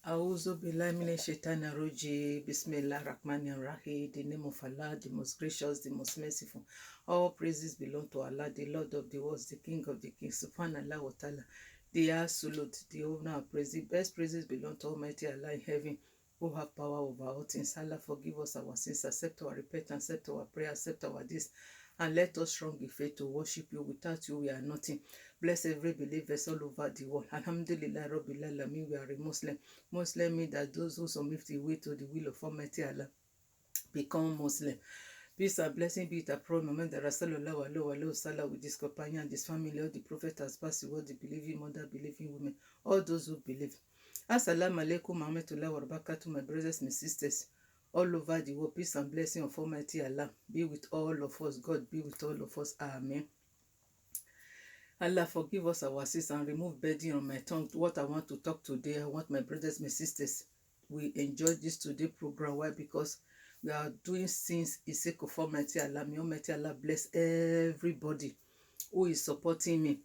Auzu billahi minash shaitani rajim. Bismillah rahman rahim. The name of Allah, the most gracious, the most merciful. All praises belong to Allah, the Lord of the worlds, the King of the kings, Subhanallah wa ta'ala, the absolute, the owner of praise. The best praises belong to Almighty Allah in heaven, who have power over all things. Allah, forgive us our sins, accept our repentance, accept our prayer, accept our deeds, and let us strong in faith to worship you. Without you, we are nothing. Bless every believer all over the world. Alhamdulillah, Rabbil Alamin, we are a Muslim. Muslim means that those who submit the way to the will of Almighty Allah become Muslim. Peace and blessing be it upon Muhammad Rasulullah alaihi wasallam with his companion and his family. All the prophet has passed away, the believing mother, believing women, all those who believe. Assalamu alaikum warahmatullahi wabarakatuh, my brothers and sisters all over the world. Peace and blessing of Almighty Allah be with all of us. God be with all of us. Amen. Allah forgive us our sins and remove burden on my tongue. What I want to talk today, I want my brothers, my sisters, we enjoy this today program. Why? Because we are doing things in sake of Almighty Allah. May Almighty Allah bless everybody who is supporting me,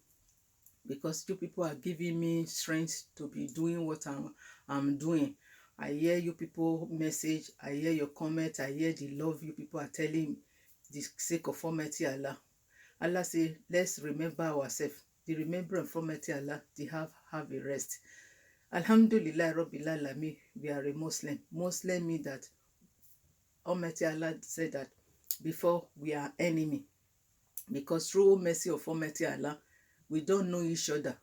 because you people are giving me strength to be doing what I'm doing. I hear you people message, I hear your comment, I hear the love you people are telling the sake of Almighty Allah. Allah say, let's remember ourselves. The remembrance from Almighty Allah, they have a rest. Alhamdulillah, Rabbil Alamin, we are a Muslim. Muslim means that Almighty Allah said that before we are enemy, because through mercy of Almighty Allah, we don't know each other,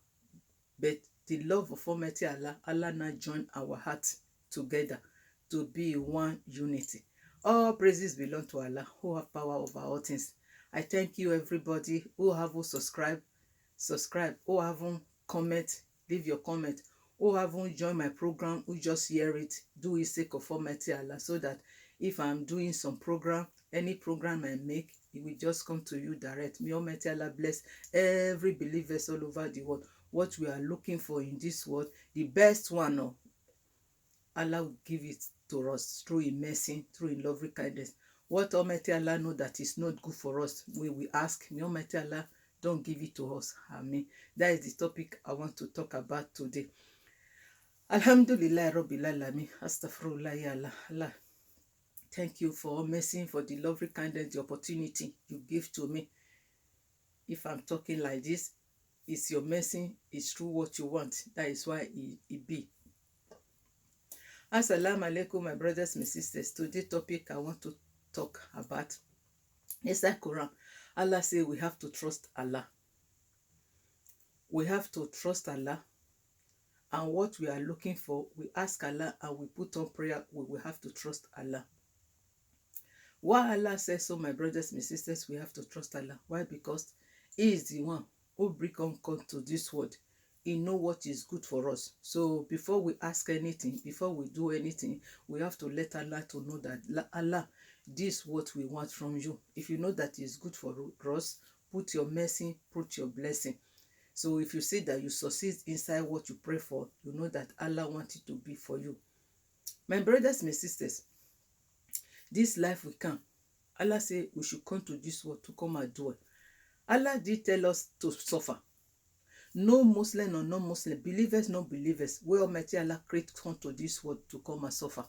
but the love of Almighty Allah, Allah now join our hearts together to be one unity. All praises belong to Allah, who have power over all things. I thank you everybody who haven't subscribed, who haven't comment, leave your comment, who haven't joined my program, who just hear it, do it sake of Almighty Allah, so that if I'm doing some program, any program I make, it will just come to you direct. May Almighty Allah bless every believer all over the world. What we are looking for in this world, the best one, Allah will give it to us through His mercy, through His loving kindness. What Almighty Allah know that is not good for us, we ask, may Almighty Allah don't give it to us. Amen. That is the topic I want to talk about today. Alhamdulillah, Rabbil Alamin, Astaghfirullah, ya Allah. Thank you for mercy, for the loving kindness, the opportunity you give to me. If I'm talking like this, it's your mercy, it's true what you want. That is why it be. Assalamu alaikum, my brothers, my sisters. Today's topic I want to talk about is the Quran. Allah say we have to trust Allah. We have to trust Allah. And what we are looking for, we ask Allah and we put on prayer. We will have to trust Allah. Why Allah says so, my brothers, my sisters, we have to trust Allah. Why? Because He is the one who bring on to this world. He know what is good for us. So before we ask anything, before we do anything, we have to let Allah to know that Allah, this is what we want from you. If you know that is good for us, put your mercy, put your blessing. So if you say that you succeed inside what you pray for, you know that Allah wants it to be for you. My brothers, my sisters, this life we come. Allah say we should come to this world to come and do it. Allah did tell us to suffer. No Muslim or non-Muslim, believers, non-believers, where Almighty Allah create come to this world to come and suffer.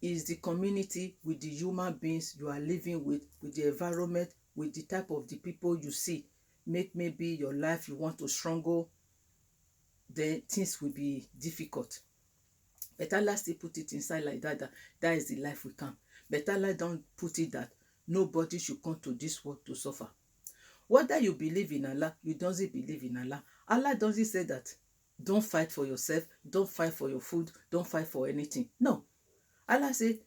Is the community with the human beings you are living with the environment, with the type of the people you see, make maybe your life you want to struggle, then things will be difficult. But Allah still put it inside like that is the life we come. But Allah don't put it that nobody should come to this world to suffer. Whether you believe in Allah, you don't believe in Allah. Allah doesn't say that don't fight for yourself, don't fight for your food, don't fight for anything. No. Allah said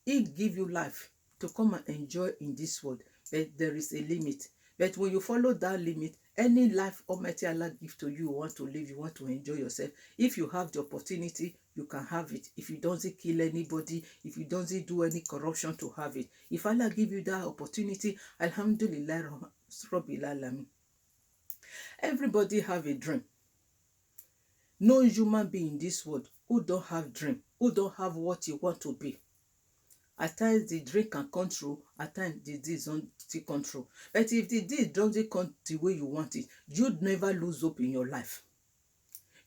He give you life to come and enjoy in this world. But there is a limit. But when you follow that limit, any life Almighty Allah give to you, you want to live, you want to enjoy yourself. If you have the opportunity, you can have it. If you don't kill anybody, if you don't do any corruption to have it. If Allah give you that opportunity, Alhamdulillah, Rabbil Alamin. Everybody have a dream. No human being in this world who don't have dream, who don't have what you want to be. At times the dream can come true, at times the deed don't come true. But if the deed doesn't come the way you want it, you'd never lose hope in your life.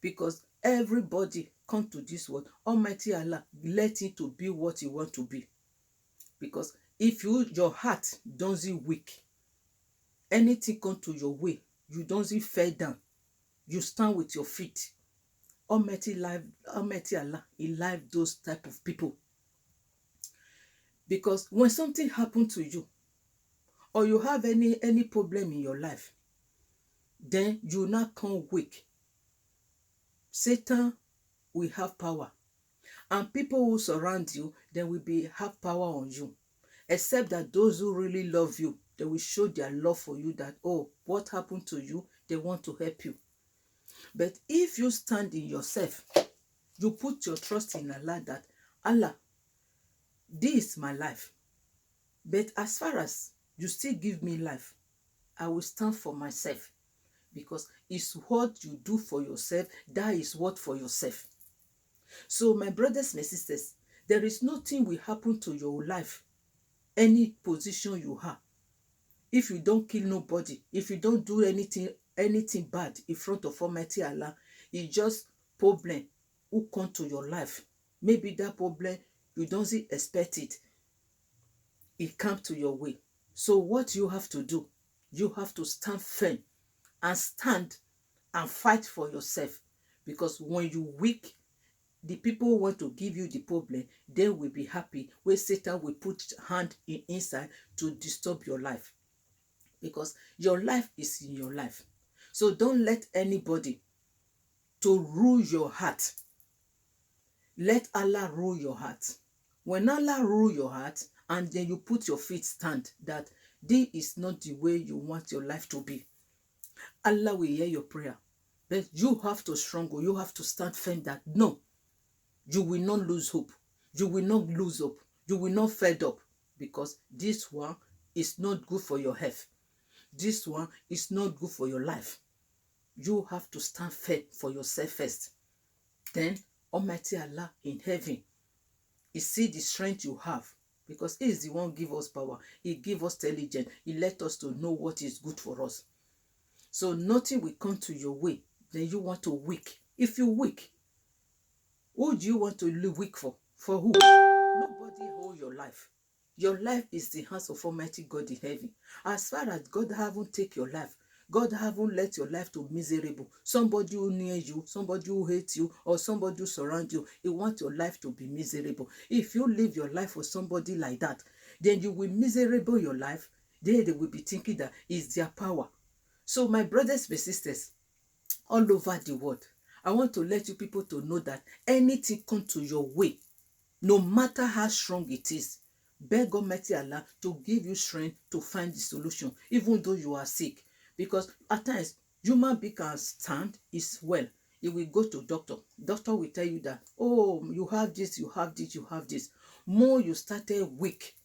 Because everybody come to this world, Almighty Allah let him to be what he want to be. Because if your heart doesn't weak, anything come to your way, you doesn't fall down, you stand with your feet. Almighty Allah, he life those type of people. Because when something happen to you, or you have any problem in your life, then you not come weak. Satan will have power, and people who surround you, they will have power on you. Except that those who really love you, they will show their love for you, that, oh, what happened to you, they want to help you. But if you stand in yourself, you put your trust in Allah, that Allah, this is my life, but as far as you still give me life, I will stand for myself. Because it's what you do for yourself, that is what for yourself. So my brothers, my sisters, there is nothing will happen to your life, any position you have, if you don't kill nobody, if you don't do anything bad in front of Almighty Allah. It's just problem who come to your life. Maybe that problem you don't expect it, it comes to your way. So what you have to do, you have to stand firm and stand and fight for yourself. Because when you weak, the people who want to give you the problem, they will be happy where Satan will put hand inside to disturb your life. Because your life is in your life. So don't let anybody to rule your heart. Let Allah rule your heart. When Allah rule your heart, and then you put your feet stand, that this is not the way you want your life to be, Allah will hear your prayer. But you have to struggle. You have to stand firm that no, you will not lose hope. You will not lose hope. You will not fed up. Because this one is not good for your health. This one is not good for your life. You have to stand firm for yourself first. Then Almighty Allah in heaven, He see the strength you have. Because He is the one give us power. He give us intelligence. He let us to know what is good for us. So nothing will come to your way. Then you want to weak. If you weak, who do you want to live weak for? For who? Nobody hold your life. Your life is the hands of Almighty God in heaven. As far as God haven't take your life, God haven't let your life to miserable. Somebody who near you, somebody who hates you, or somebody who surround you, he wants your life to be miserable. If you live your life for somebody like that, then you will miserable your life. They will be thinking that it's their power. So my brothers and sisters, all over the world, I want to let you people to know that anything come to your way, no matter how strong it is, beg Almighty Allah to give you strength to find the solution, even though you are sick. Because at times, human being can stand, is well. You will go to doctor. Doctor will tell you that, oh, you have this, you have this, you have this. More you started weak,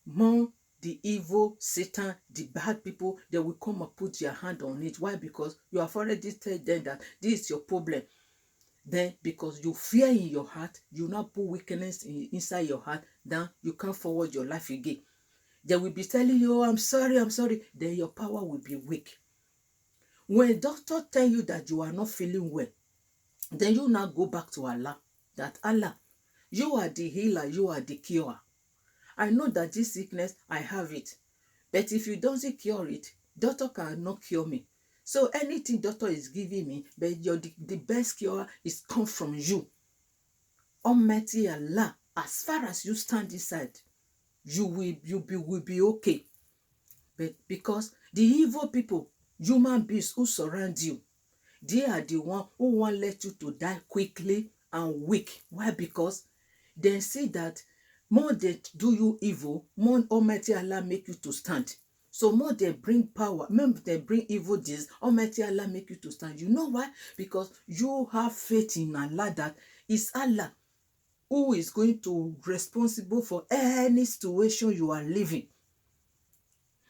more the evil, Satan, the bad people, they will come and put their hand on it. Why? Because you have already told them that this is your problem. Then, because you fear in your heart, you now put weakness inside your heart, then you can't forward your life again. They will be telling you, oh, I'm sorry. Then your power will be weak. When a doctor tell you that you are not feeling well, then you now go back to Allah. That Allah, you are the healer, you are the cure. I know that this sickness, I have it. But if you don't cure it, doctor cannot cure me. So anything doctor is giving me, but the best cure is come from you. Almighty Allah, as far as you stand inside, you will be okay. But because the evil people, human beings who surround you, they are the one who won't let you to die quickly and weak. Why? Because they see that more they do you evil, more Almighty Allah make you to stand. So more they bring power, more they bring evil deeds, Almighty Allah make you to stand. You know why? Because you have faith in Allah, that it's Allah who is going to be responsible for any situation you are living.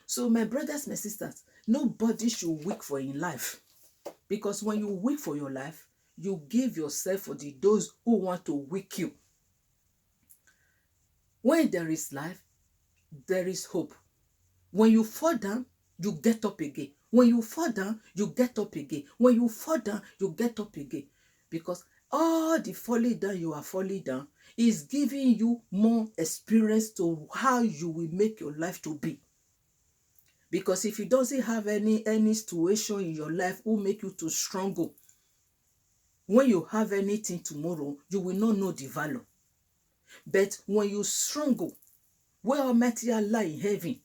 So my brothers, my sisters, nobody should weak for in life. Because when you weak for your life, you give yourself for those who want to weak you. When there is life, there is hope. When you fall down, you get up again. When you fall down, you get up again. When you fall down, you get up again. Because all the falling down you are falling down is giving you more experience to how you will make your life to be. Because if you doesn't have any situation in your life who make you to struggle, when you have anything tomorrow, you will not know the value. But when you struggle, where Almighty Allah in heaven,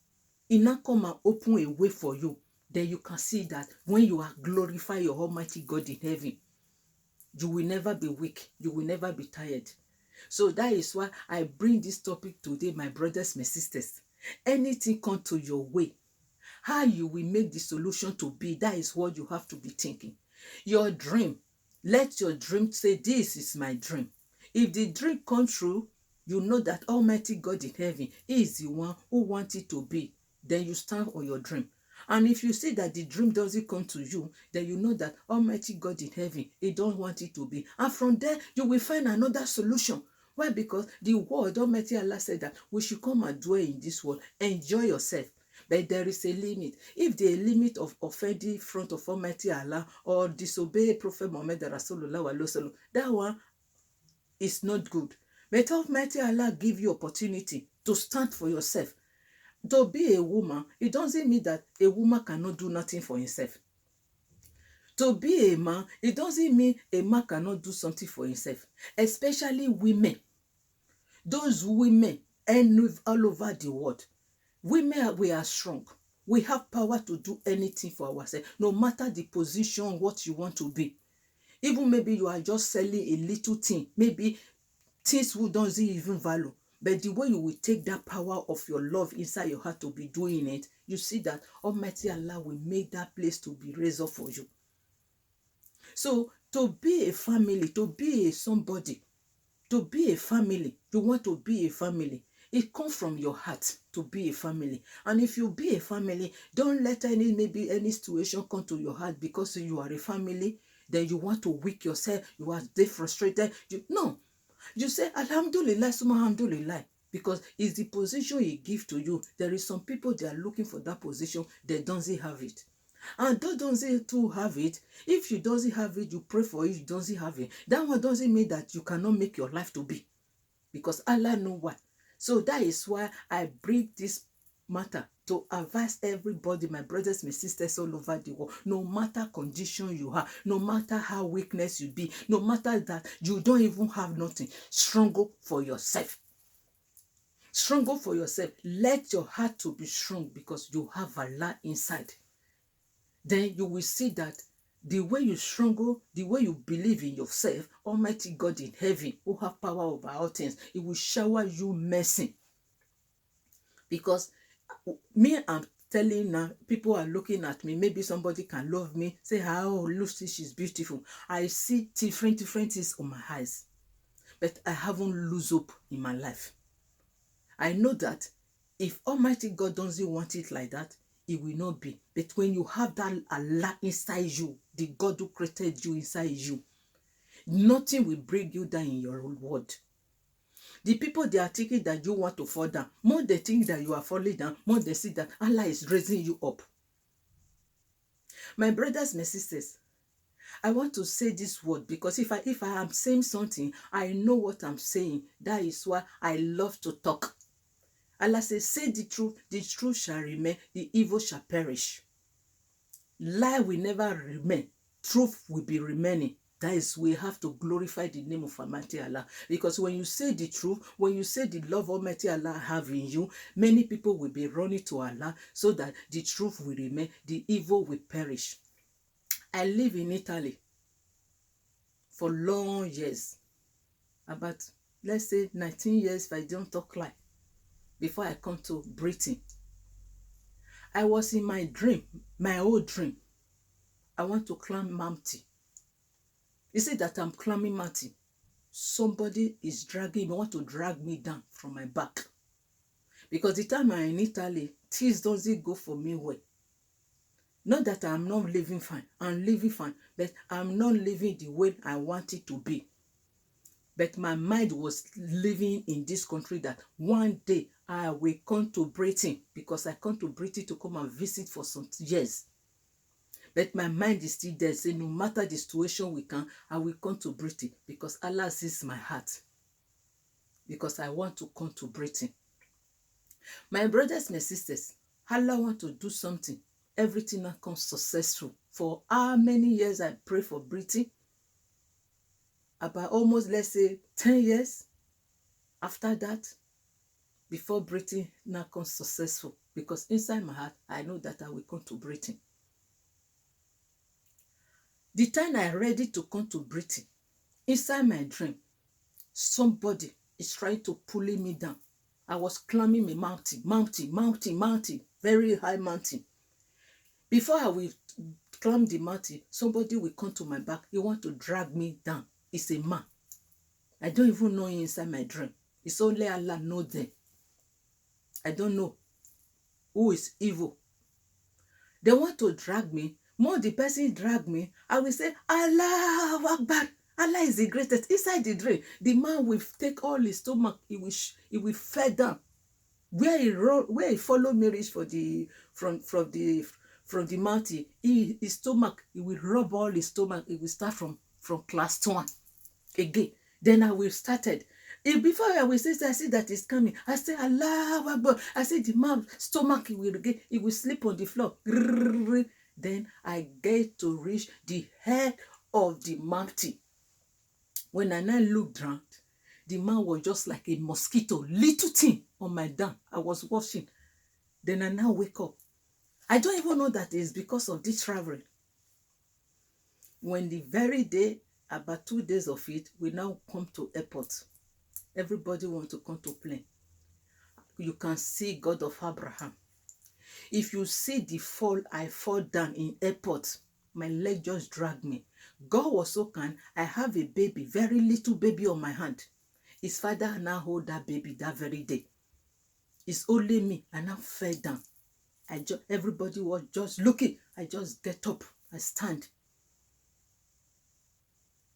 He now come and open a way for you. Then you can see that when you are glorify your Almighty God in heaven, you will never be weak. You will never be tired. So that is why I bring this topic today, my brothers, my sisters. Anything come to your way, how you will make the solution to be, that is what you have to be thinking. Your dream, let your dream say, this is my dream. If the dream comes true, you know that Almighty God in heaven is the one who wants it to be. Then you stand on your dream. And if you see that the dream doesn't come to you, then you know that Almighty God in heaven, He don't want it to be. And from there, you will find another solution. Why? Because the word, Almighty Allah said that we should come and dwell in this world, enjoy yourself. But there is a limit. If the limit of offending in front of Almighty Allah or disobey Prophet Muhammad Rasulullah, that one is not good. But Almighty Allah give you opportunity to stand for yourself. To be a woman, it doesn't mean that a woman cannot do nothing for himself. To be a man, it doesn't mean a man cannot do something for himself. Especially women. Those women all over the world. Women, we are strong. We have power to do anything for ourselves, no matter the position, what you want to be. Even maybe you are just selling a little thing, maybe things who doesn't even value. But the way you will take that power of your love inside your heart to be doing it, you see that Almighty Allah will make that place to be raised up for you. So to be a family, to be a somebody, to be a family, you want to be a family. It comes from your heart to be a family. And if you be a family, don't let maybe any situation come to your heart because you are a family, then you want to weak yourself, you are frustrated. No. You say, Alhamdulillah, Summa Alhamdulillah, because it's the position He gives to you. There is some people, they are looking for that position, they don't have it. And those doesn't to have it. If you doesn't have it, you pray for it, you doesn't have it. That one doesn't mean that you cannot make your life to be. Because Allah knows why. So that is why I bring this matter to advise everybody, my brothers, my sisters all over the world, no matter condition you have, no matter how weakness you be, no matter that you don't even have nothing, struggle for yourself. Struggle for yourself. Let your heart to be strong because you have Allah inside. Then you will see that the way you struggle, the way you believe in yourself, Almighty God in heaven, who have power over all things, He will shower you mercy. Because me, I'm telling now, people are looking at me. Maybe somebody can love me, say, oh, Lucy, she's beautiful. I see different things on my eyes. But I haven't lose hope in my life. I know that if Almighty God doesn't want it like that, it will not be. But when you have that Allah inside you, the God who created you inside you, nothing will bring you down in your world. The people, they are thinking that you want to fall down. More they think that you are falling down, more they see that Allah is raising you up. My brothers, my sisters, I want to say this word because if I am saying something, I know what I'm saying. That is why I love to talk. Allah says, say the truth shall remain, the evil shall perish. Lie will never remain. Truth will be remaining. That is, we have to glorify the name of Almighty Allah. Because when you say the truth, when you say the love Almighty Allah have in you, many people will be running to Allah so that the truth will remain, the evil will perish. I live in Italy for long years. About, let's say, 19 years if I don't talk lie. Before I come to Britain. I was in my dream, my old dream. I want to climb mountain. You see that I'm climbing mountain. Somebody is dragging me, want to drag me down from my back. Because the time I'm in Italy, things doesn't go for me well. Not that I'm not living fine. I'm living fine. But I'm not living the way I want it to be. But my mind was living in this country that one day I will come to Britain because I come to Britain to come and visit for some years. But my mind is still there, say no matter the situation I will come to Britain because Allah sees my heart. Because I want to come to Britain. My brothers, my sisters, Allah want to do something. Everything that comes successful. For how many years I pray for Britain? About almost, let's say, 10 years after that, before Britain now comes successful. Because inside my heart, I know that I will come to Britain. The time I'm ready to come to Britain, inside my dream, somebody is trying to pull me down. I was climbing a mountain, very high mountain. Before I will climb the mountain, somebody will come to my back. He want to drag me down. It's a man. I don't even know him inside my dream. It's only Allah know them. I don't know who is evil. They want to drag me. More the person drag me, I will say, Allah Akbar. Allah is the greatest. Inside the dream, the man will take all his stomach. He will fall down. Where he follow me reach from the mountain, his stomach, he will rub all his stomach. He will start from class 1 again. Then I will started. Before I will say, I see that it's coming. I say, Allah Akbar. I say, the man stomach, he will sleep on the floor. Then I get to reach the head of the mountain. When I now looked around, the man was just like a mosquito, little thing on my down. I was watching. Then I now wake up. I don't even know that it's because of this traveling. When the very day, about 2 days of it, we now come to airport. Everybody want to come to plane. You can see God of Abraham. If you see the fall, I fall down in airport. My leg just dragged me. God was so kind. I have a baby, very little baby on my hand. His father now hold that baby that very day. It's only me. I now fell down. Everybody was just looking. I just get up. I stand.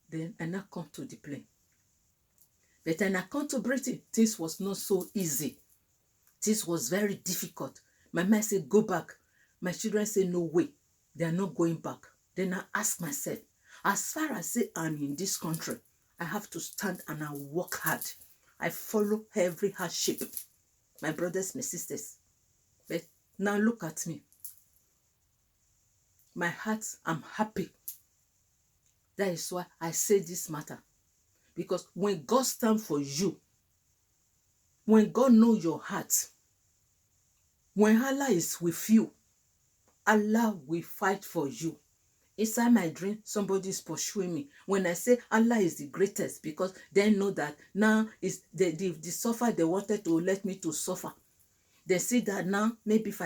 Then I now come to the plane. But when I come to Britain, things was not so easy. This was very difficult. My mind said, go back. My children say, no way. They are not going back. Then I ask myself, as far as say I'm in this country, I have to stand and I work hard. I follow every hardship. My brothers, my sisters. But now look at me. My heart, I'm happy. That is why I say this matter. Because when God stands for you, when God knows your heart, when Allah is with you, Allah will fight for you. Inside my dream, somebody is pursuing me. When I say Allah is the greatest, because they know that now is the suffer they wanted to let me to suffer. They see that now, maybe if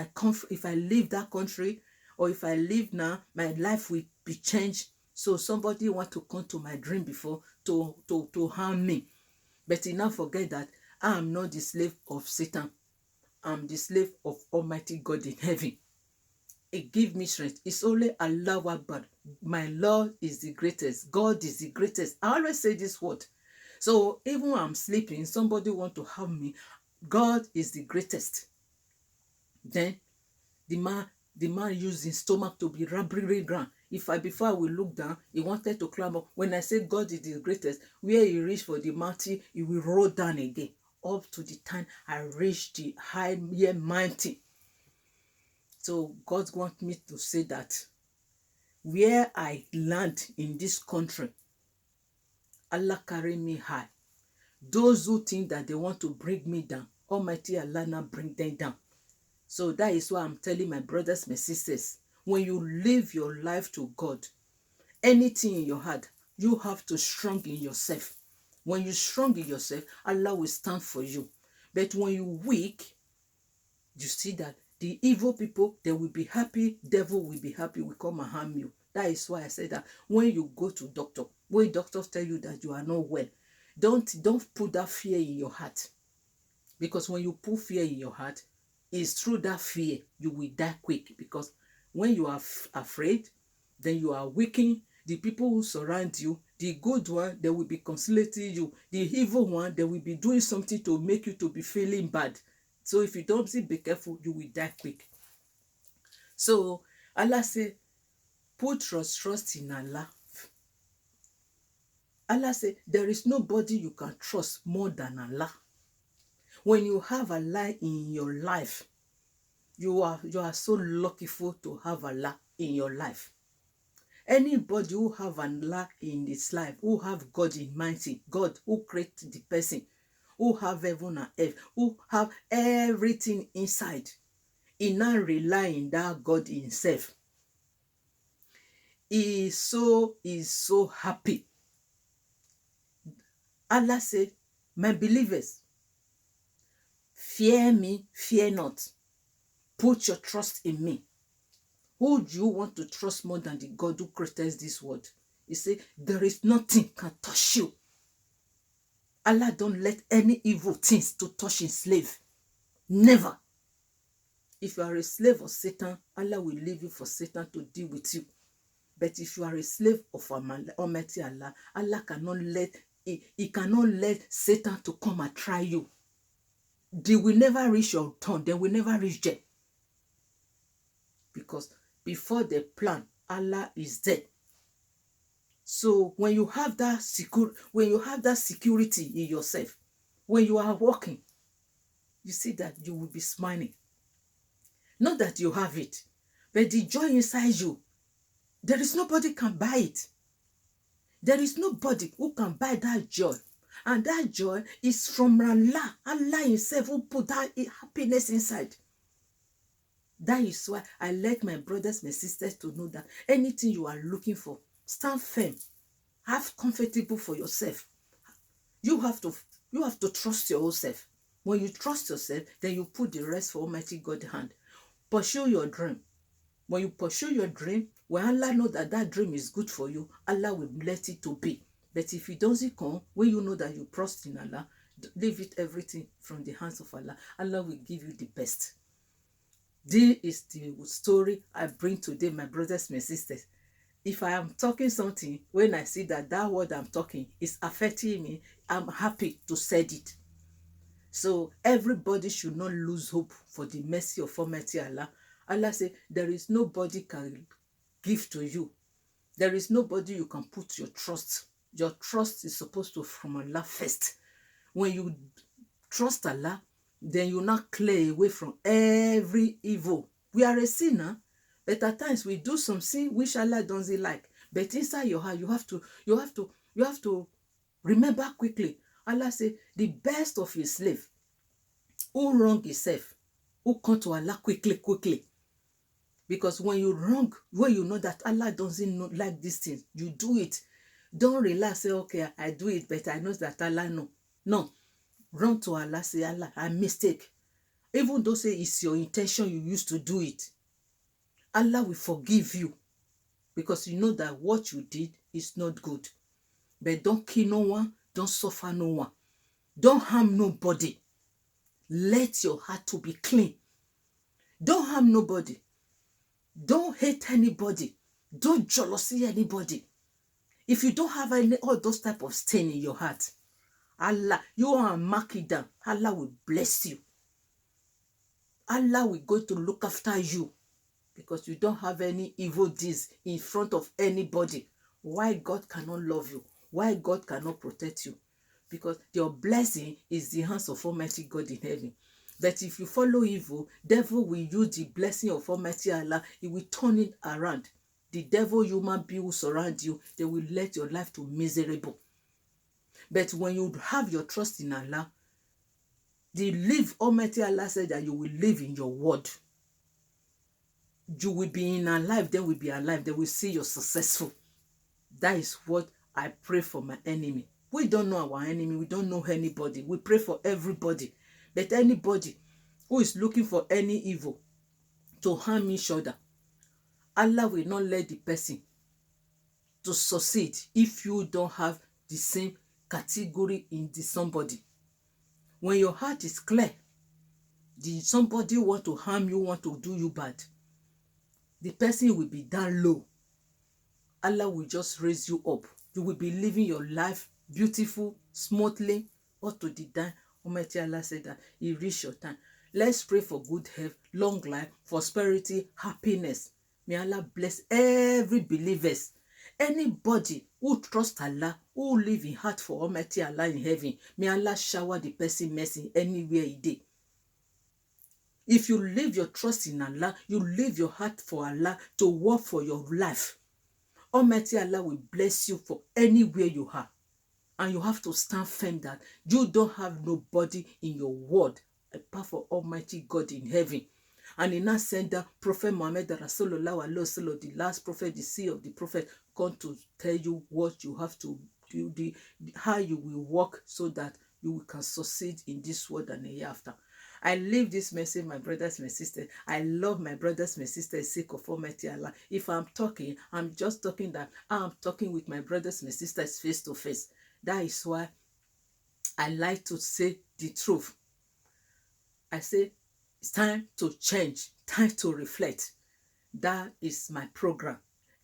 I leave that country, or if I leave now, my life will be changed. So somebody want to come to my dream before to harm me. But he now forget that I am not the slave of Satan. I'm the slave of Almighty God in heaven. It gives me strength. It's only Allah Akbar. My Lord is the greatest. God is the greatest. I always say this word. So even when I'm sleeping, somebody want to harm me. God is the greatest. Then the man used his stomach to be rubbing ground. Before I will look down, he wanted to climb up. When I say God is the greatest, where he reached for the mountain, he will roll down again. Up to the time I reached the high mountain. So God wants me to say that where I land in this country, Allah carry me high. Those who think that they want to bring me down, Almighty Allah now bring them down. So that is why I'm telling my brothers, my sisters, when you live your life to God, anything in your heart, you have to strong in yourself. When you strong in yourself, Allah will stand for you. But when you weak, you see that the evil people, they will be happy, devil will be happy, will come and harm you. That is why I said that when you go to doctor, when doctors tell you that you are not well, don't put that fear in your heart. Because when you put fear in your heart, it's through that fear you will die quick. Because when you are afraid, then you are weakening. The people who surround you, the good one, they will be consolating you. The evil one, they will be doing something to make you to be feeling bad. So if you don't be careful, you will die quick. So Allah said, Put your trust in Allah. Allah said, there is nobody you can trust more than Allah. When you have Allah in your life, you are so luckyful to have Allah in your life. Anybody who have Allah in his life, who have God in mind, God who created the person, who have heaven and earth, who have everything inside, he now rely in that God himself. He is so happy. Allah said, my believers, fear me, fear not. Put your trust in me. Who do you want to trust more than the God who created this world? He said, there is nothing can touch you. Allah don't let any evil things to touch his slave. Never. If you are a slave of Satan, Allah will leave you for Satan to deal with you. But if you are a slave of Almighty Allah, Allah cannot let He cannot let Satan to come and try you. They will never reach your turn. They will never reach there. Because before the plan, Allah is there. So when you have that security in yourself, when you are walking, you see that you will be smiling. Not that you have it, but the joy inside you, there is nobody can buy it. There is nobody who can buy that joy. And that joy is from Allah. Allah himself who put that happiness inside. That is why I like my brothers and sisters to know that anything you are looking for, stand firm. Have comfortable for yourself. You have to trust your own self. When you trust yourself, then you put the rest for Almighty God's hand. Pursue your dream. When you pursue your dream, when Allah knows that that dream is good for you, Allah will let it to be. But if it doesn't come, when you know that you trust in Allah, leave it everything from the hands of Allah. Allah will give you the best. This is the story I bring today, my brothers and sisters. If I am talking something, when I see that word I'm talking is affecting me, I'm happy to say it. So everybody should not lose hope for the mercy of Almighty Allah. Allah said, there is nobody can give to you. There is nobody you can put your trust. Your trust is supposed to from Allah first. When you trust Allah, then you not clear away from every evil. We are a sinner, but at times we do some sin which Allah doesn't like. But inside your heart, you have to remember quickly. Allah said, the best of his slave who wrong himself, who come to Allah quickly. Because when you wrong, when you know that Allah doesn't like this thing, you do it. Don't relax, say, okay, I do it, but I know that Allah know. No. Run to Allah, say, Allah, I mistake. Even though say it's your intention you used to do it, Allah will forgive you. Because you know that what you did is not good. But don't kill no one, don't suffer no one. Don't harm nobody. Let your heart to be clean. Don't harm nobody. Don't hate anybody. Don't jealousy anybody. If you don't have all those type of stain in your heart, Allah, you are mark it down. Allah will bless you. Allah will go to look after you because you don't have any evil deeds in front of anybody. Why God cannot love you? Why God cannot protect you? Because your blessing is the hands of Almighty God in heaven. That if you follow evil, devil will use the blessing of Almighty Allah. He will turn it around. The devil, human being who surround you, they will let your life to miserable. But when you have your trust in Allah, Almighty Allah said that you will live in your word. You will be in alive, they will be alive. They will see you're successful. That is what I pray for my enemy. We don't know our enemy. We don't know anybody. We pray for everybody. But anybody who is looking for any evil to harm each other, Allah will not let the person to succeed if you don't have the same category in the somebody. When your heart is clear, the somebody want to harm you, want to do you bad, the person will be down low. Allah will just raise you up. You will be living your life beautiful, smoothly, up to the time Almighty Allah said that He reached your time. Let's pray for good health, long life, prosperity, happiness. May Allah bless every believers. Anybody who trusts Allah, who live in heart for Almighty Allah in heaven, may Allah shower the person mercy anywhere he dey. If you leave your trust in Allah, you leave your heart for Allah to work for your life, Almighty Allah will bless you for anywhere you are. And you have to stand firm that you don't have nobody in your world apart from Almighty God in heaven. And in that send that Prophet Muhammad Rasulullah Alaihi Wasallam, the last prophet, the seal of the prophet, come to tell you what you have to do, how you will walk so that you can succeed in this world and the hereafter. I leave this message, my brothers, my sisters. I love my brothers, my sisters, sake of Almighty Allah. If I'm talking, I'm just talking that I'm talking with my brothers, my sisters face to face. That is why I like to say the truth. I say it's time to change, time to reflect. That is my program.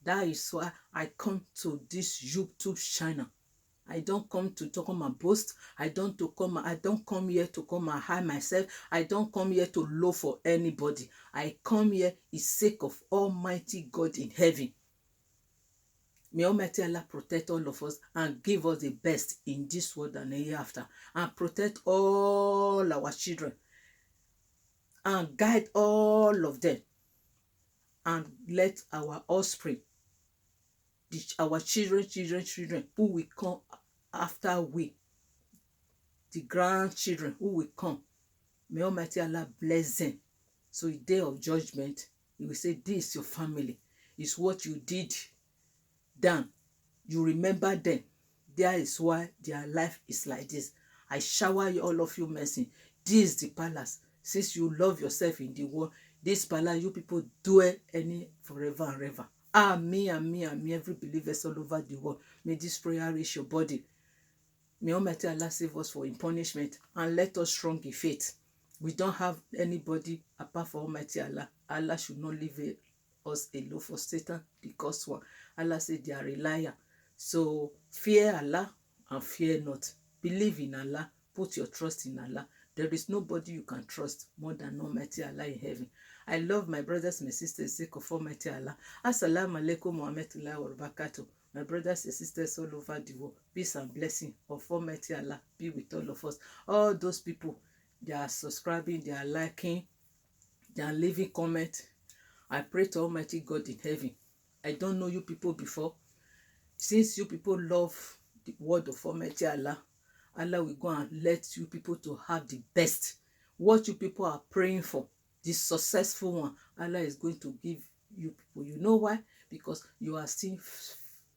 That is why I come to this YouTube channel. I don't come to talk on my boast. I don't come here to come and hide myself. I don't come here to look for anybody. I come here in sake of Almighty God in heaven. May Almighty Allah protect all of us and give us the best in this world and the hereafter, and protect all our children and guide all of them, and let our offspring, our children who will come after we, the grandchildren who will come, may Almighty Allah bless them. So in day of judgment, He will say, this is your family. It's what you did done. You remember them. That is why their life is like this. I shower you, all of you mercy. This is the palace. Since you love yourself in the world, this palace, you people dwell any forever and ever. Amen, amen, amen. Every believer all over the world, may this prayer reach your body. May Almighty Allah save us for in punishment and let us strong in faith. We don't have anybody apart from Almighty Allah. Allah should not leave us alone for Satan, because one. Allah said they are a liar. So fear Allah and fear not. Believe in Allah. Put your trust in Allah. There is nobody you can trust more than Almighty Allah in heaven. I love my brothers and sisters, sake of Almighty Allah. Assalamu alaikum wa rahmatullahi wa barakatuh. My brothers and sisters all over the world, peace and blessing of Almighty Allah be with all of us. All those people, they are subscribing, they are liking, they are leaving comment. I pray to Almighty God in heaven. I don't know you people before. Since you people love the word of Almighty Allah, Allah will go and let you people to have the best. What you people are praying for, the successful one, Allah is going to give you people. You know why? Because you are still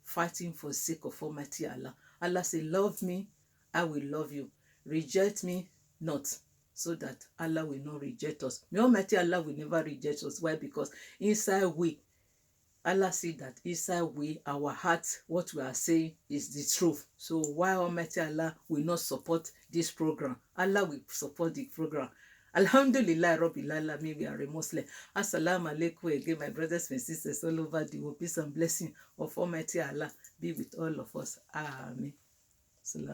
fighting for the sake of Almighty Allah. Allah say, love me, I will love you. Reject me not, so that Allah will not reject us. May Almighty Allah will never reject us. Why? Because inside we, Allah said that inside we, our heart, what we are saying is the truth. So why Almighty Allah will not support this program? Allah will support the program. Alhamdulillah Rabbil Alamin, we are a Muslim. Assalamu alaikum again, my brothers and sisters all over the world. Peace and blessing of Almighty Allah be with all of us. Amen.